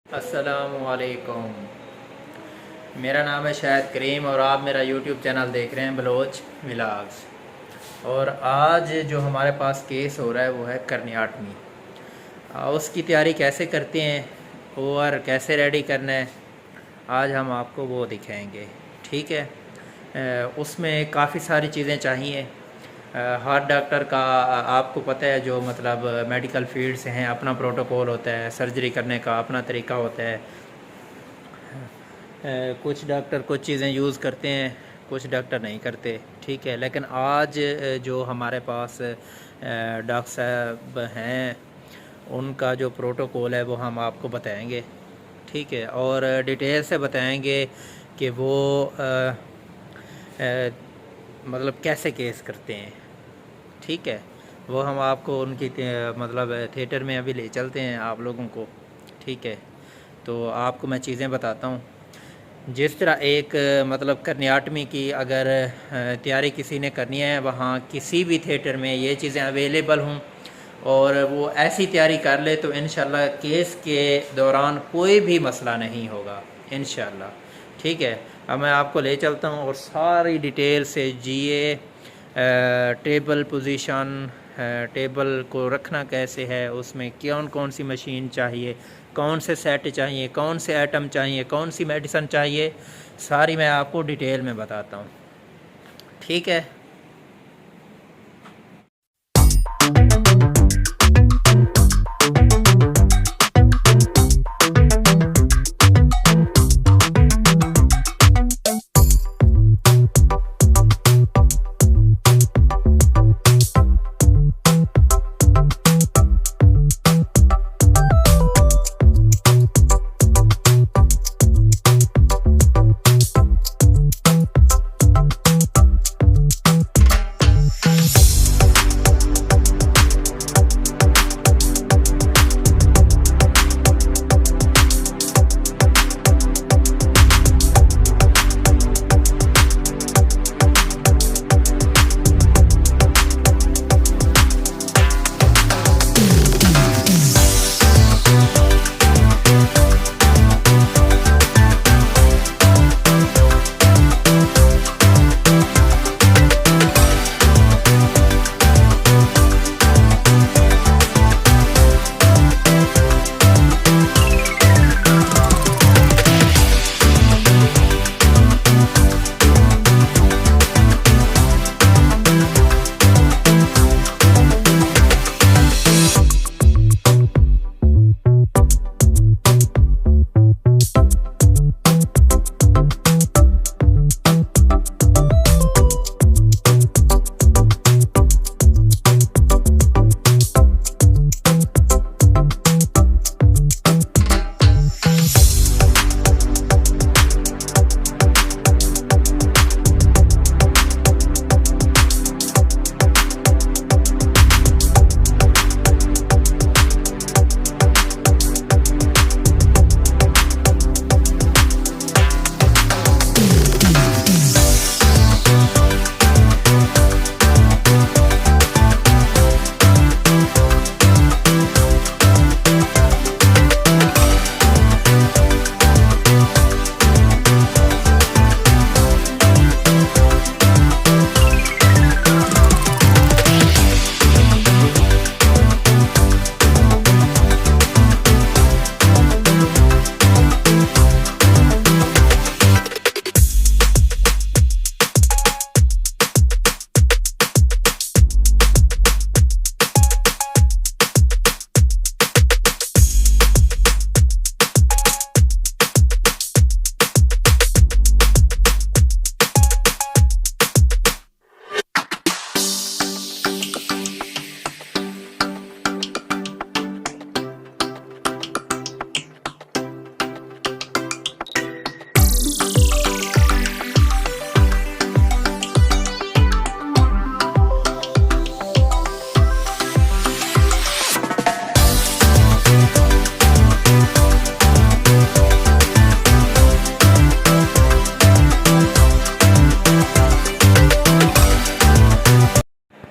अस्सलामुअलैकुम। मेरा नाम है शाहिद करीम और आप मेरा यूट्यूब चैनल देख रहे हैं बलोच व्लॉग्स। और आज जो हमारे पास केस हो रहा है वो है कर्नियाटमी। उसकी तैयारी कैसे करते हैं और कैसे रेडी करना है आज हम आपको वो दिखाएंगे। ठीक है। उसमें काफ़ी सारी चीज़ें चाहिए। हर डॉक्टर का आपको पता है जो मतलब मेडिकल फील्ड से हैं अपना प्रोटोकॉल होता है, सर्जरी करने का अपना तरीका होता है। कुछ डॉक्टर कुछ चीज़ें यूज़ करते हैं, कुछ डॉक्टर नहीं करते। ठीक है। लेकिन आज जो हमारे पास डॉक्टर साहब हैं उनका जो प्रोटोकॉल है वो हम आपको बताएंगे। ठीक है। और डिटेल से बताएंगे कि वो मतलब कैसे केस करते हैं। ठीक है। वो हम आपको उनकी मतलब थिएटर में अभी ले चलते हैं आप लोगों को। ठीक है। तो आपको मैं चीज़ें बताता हूँ। जिस तरह एक मतलब कर्नियाटमी की अगर तैयारी किसी ने करनी है, वहाँ किसी भी थिएटर में ये चीज़ें अवेलेबल हों और वो ऐसी तैयारी कर ले तो इंशाल्लाह केस के दौरान कोई भी मसला नहीं होगा इंशाल्लाह। ठीक है। अब मैं आपको ले चलता हूँ और सारी डिटेल से जीए टेबल पोजीशन, टेबल को रखना कैसे है, उसमें कौन कौन सी मशीन चाहिए, कौन से सेट चाहिए, कौन से आइटम चाहिए, कौन सी मेडिसिन चाहिए, सारी मैं आपको डिटेल में बताता हूँ। ठीक है।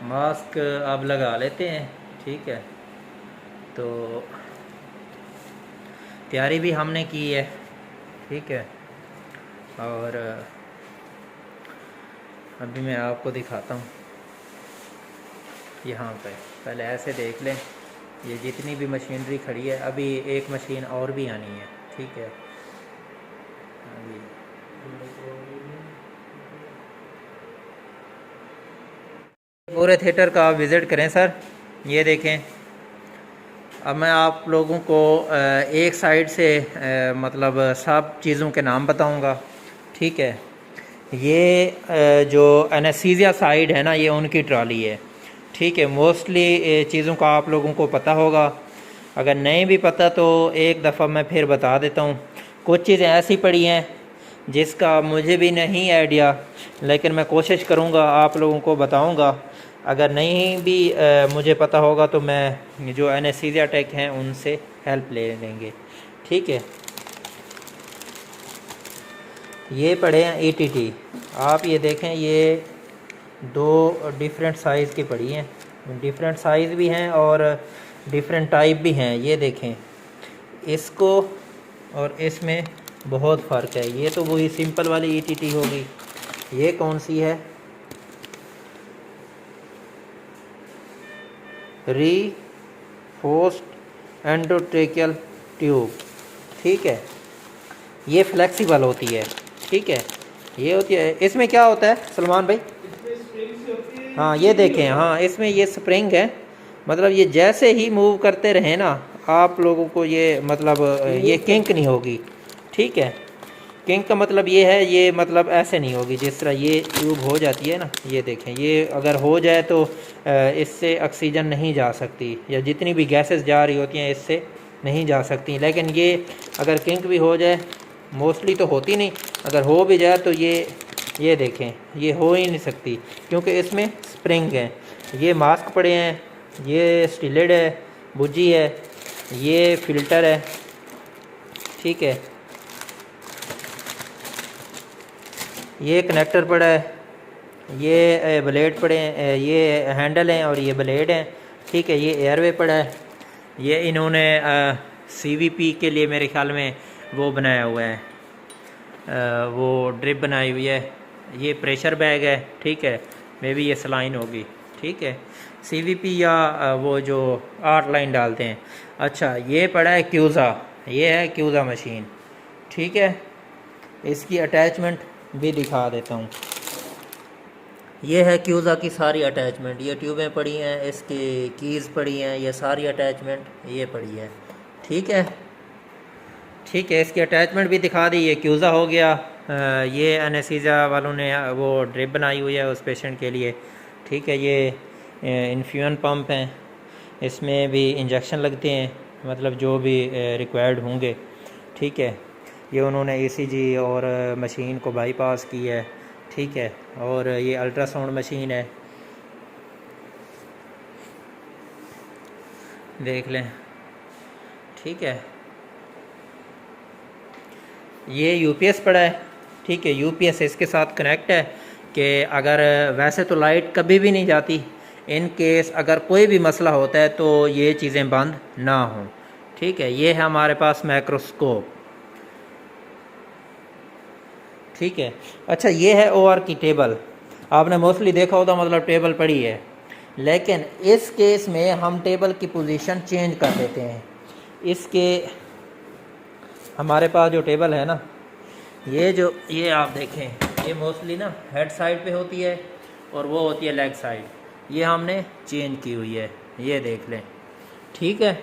मास्क अब लगा लेते हैं। ठीक है। तो तैयारी भी हमने की है, ठीक है। और अभी मैं आपको दिखाता हूँ यहाँ पे, पहले ऐसे देख लें। ये जितनी भी मशीनरी खड़ी है, अभी एक मशीन और भी आनी है, ठीक है। अभी पूरे थिएटर का आप विज़िट करें सर। ये देखें, अब मैं आप लोगों को एक साइड से मतलब सब चीज़ों के नाम बताऊंगा, ठीक है। ये जो एनेस्थीसिया साइड है ना, ये उनकी ट्रॉली है, ठीक है। मोस्टली चीज़ों का आप लोगों को पता होगा, अगर नहीं भी पता तो एक दफ़ा मैं फिर बता देता हूँ। कुछ चीज़ें ऐसी पड़ी हैं जिसका मुझे भी नहीं आइडिया, लेकिन मैं कोशिश करूँगा आप लोगों को बताऊँगा। अगर नहीं भी मुझे पता होगा तो मैं जो एनेस्थीसिया टेक हैं उनसे हेल्प ले लेंगे, ठीक है। ये पड़े हैं ईटीटी, आप ये देखें, ये दो डिफरेंट साइज़ की पड़ी हैं, डिफरेंट साइज़ भी हैं और डिफरेंट टाइप भी हैं। ये देखें, इसको और इसमें बहुत फ़र्क है। ये तो वही सिंपल वाली ईटीटी होगी। ये कौन सी है? रीफोर्स्ड एंडोट्रेकियल ट्यूब, ठीक है। ये फ्लेक्सिबल होती है, ठीक है। ये होती है, इसमें क्या होता है सलमान भाई? हाँ ये देखें, हाँ इसमें ये स्प्रिंग है, मतलब ये जैसे ही मूव करते रहे ना आप लोगों को, ये मतलब ये किंक नहीं होगी, ठीक है। किंक का मतलब ये है, ये मतलब ऐसे नहीं होगी जिस तरह ये ट्यूब हो जाती है ना। ये देखें, ये अगर हो जाए तो इससे ऑक्सीजन नहीं जा सकती, या जितनी भी गैसेस जा रही होती हैं इससे नहीं जा सकती। लेकिन ये अगर किंक भी हो जाए, मोस्टली तो होती नहीं, अगर हो भी जाए तो ये देखें, ये हो ही नहीं सकती, क्योंकि इसमें स्प्रिंग है। ये मास्क पड़े हैं, ये स्टिलेड है, बुजी है, ये फ़िल्टर है, ठीक है। ये कनेक्टर पड़ा है, ये ब्लेड पड़े हैं, ये हैंडल हैं और ये ब्लेड हैं, ठीक है। ये एयरवे पड़ा है, ये इन्होंने सीवीपी के लिए मेरे ख्याल में वो बनाया हुआ है, वो ड्रिप बनाई हुई है। ये प्रेशर बैग है, ठीक है, मे बी ये सलाइन होगी, ठीक है। सीवीपी या वो जो 8 लाइन डालते हैं। अच्छा, ये पड़ा है क्यूज़ा, ये है क्यूज़ा मशीन, ठीक है। इसकी अटैचमेंट भी दिखा देता हूँ। ये है क्यूज़ा की सारी अटैचमेंट, ये ट्यूबें पड़ी हैं, इसकी कीज़ पड़ी हैं, ये सारी अटैचमेंट ये पड़ी है, ठीक है। ठीक है, इसकी अटैचमेंट भी दिखा दी। ये क्यूज़ा हो गया। ये एनेस्थीसिया वालों ने वो ड्रिप बनाई हुई है उस पेशेंट के लिए, ठीक है। ये इन्फ्यूजन पंप हैं, इसमें भी इंजेक्शन लगते हैं, मतलब जो भी रिक्वायर्ड होंगे, ठीक है। ये उन्होंने ईसीजी और मशीन को बाईपास की है, ठीक है। और ये अल्ट्रासाउंड मशीन है, देख लें, ठीक है। ये यूपीएस पड़ा है, ठीक है। यूपीएस इसके साथ कनेक्ट है कि अगर वैसे तो लाइट कभी भी नहीं जाती, इन केस अगर कोई भी मसला होता है तो ये चीज़ें बंद ना हों, ठीक है। ये है हमारे पास माइक्रोस्कोप, ठीक है। अच्छा, ये है ओआर की टेबल, आपने मोस्टली देखा होगा, मतलब टेबल पड़ी है, लेकिन इस केस में हम टेबल की पोजीशन चेंज कर देते हैं। इसके हमारे पास जो टेबल है ना, ये आप देखें, ये मोस्टली ना हेड साइड पे होती है और वो होती है लेग साइड, ये हमने चेंज की हुई है, ये देख लें, ठीक है।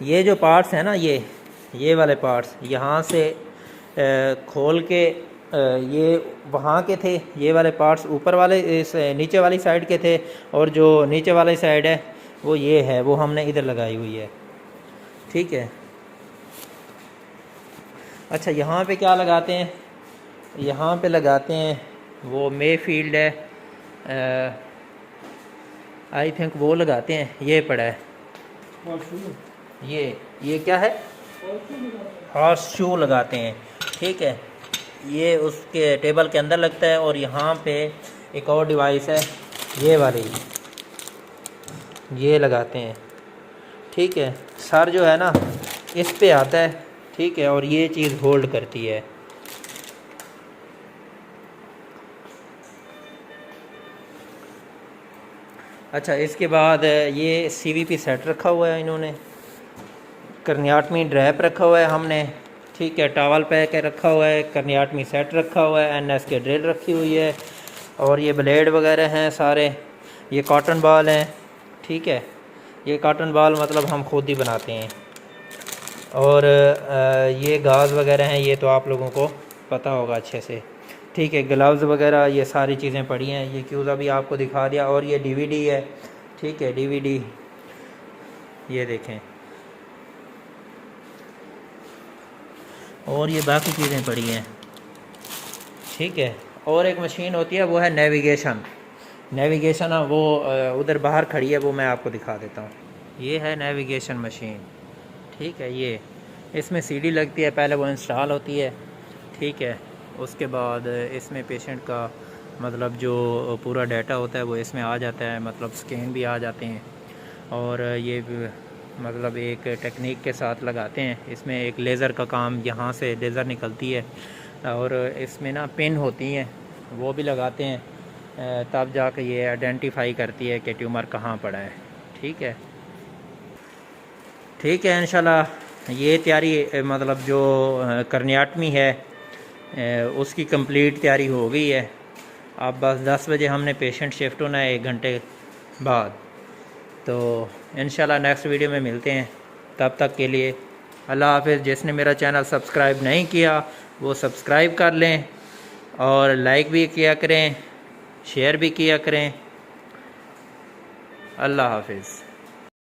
ये जो पार्ट्स हैं ना, ये वाले पार्ट्स यहाँ से खोल के ये वहाँ के थे, ये वाले पार्ट्स ऊपर वाले इस नीचे वाली साइड के थे, और जो नीचे वाली साइड है वो ये है, वो हमने इधर लगाई हुई है, ठीक है। अच्छा, यहाँ पे क्या लगाते हैं? यहाँ पे लगाते हैं वो मेफील्ड है, आई थिंक वो लगाते हैं, ये पड़ा है, ये क्या है, हॉर्स शू लगाते हैं, ठीक है। ये उसके टेबल के अंदर लगता है। और यहाँ पे एक और डिवाइस है, ये वाली, ये लगाते हैं, ठीक है। सर जो है ना इस पे आता है, ठीक है, और ये चीज़ होल्ड करती है। अच्छा, इसके बाद ये CVP सेट रखा हुआ है इन्होंने, करनियाटमी ड्रैप रखा हुआ है हमने, ठीक है, टावल पैक रखा हुआ है, करनियाटमी सेट रखा हुआ है, NS के ड्रिल रखी हुई है, और ये ब्लेड वगैरह हैं सारे। ये कॉटन बॉल हैं, ठीक है, ये कॉटन बॉल मतलब हम खुद ही बनाते हैं। और ये गाज वगैरह हैं, ये तो आप लोगों को पता होगा अच्छे से, ठीक है। ग्लव्स वगैरह ये सारी चीज़ें पड़ी हैं, ये क्यूज़ा भी आपको दिखा दिया। और ये DVD है, ठीक है, DVD ये देखें, और ये बाकी चीज़ें पड़ी हैं, ठीक है। और एक मशीन होती है वो है नेविगेशन, वो उधर बाहर खड़ी है, वो मैं आपको दिखा देता हूँ। ये है नेविगेशन मशीन, ठीक है। ये इसमें CD लगती है, पहले वो इंस्टॉल होती है, ठीक है। उसके बाद इसमें पेशेंट का मतलब जो पूरा डाटा होता है वो इसमें आ जाता है, मतलब स्कैन भी आ जाते हैं। और ये मतलब एक टेक्निक के साथ लगाते हैं, इसमें एक लेज़र का काम, यहाँ से लेज़र निकलती है, और इसमें ना पिन होती हैं, वो भी लगाते हैं, तब जाकर ये आइडेंटिफाई करती है कि ट्यूमर कहाँ पड़ा है, ठीक है। ठीक है, इंशाल्लाह ये तैयारी मतलब जो करनियाटमी है उसकी कंप्लीट तैयारी हो गई है। अब बस 10 बजे हमने पेशेंट शिफ्ट होना है 1 घंटे बाद। तो इंशाल्लाह नेक्स्ट वीडियो में मिलते हैं, तब तक के लिए अल्लाह हाफ़िज़। जिसने मेरा चैनल सब्सक्राइब नहीं किया वो सब्सक्राइब कर लें, और लाइक भी किया करें, शेयर भी किया करें। अल्लाह हाफ़िज़।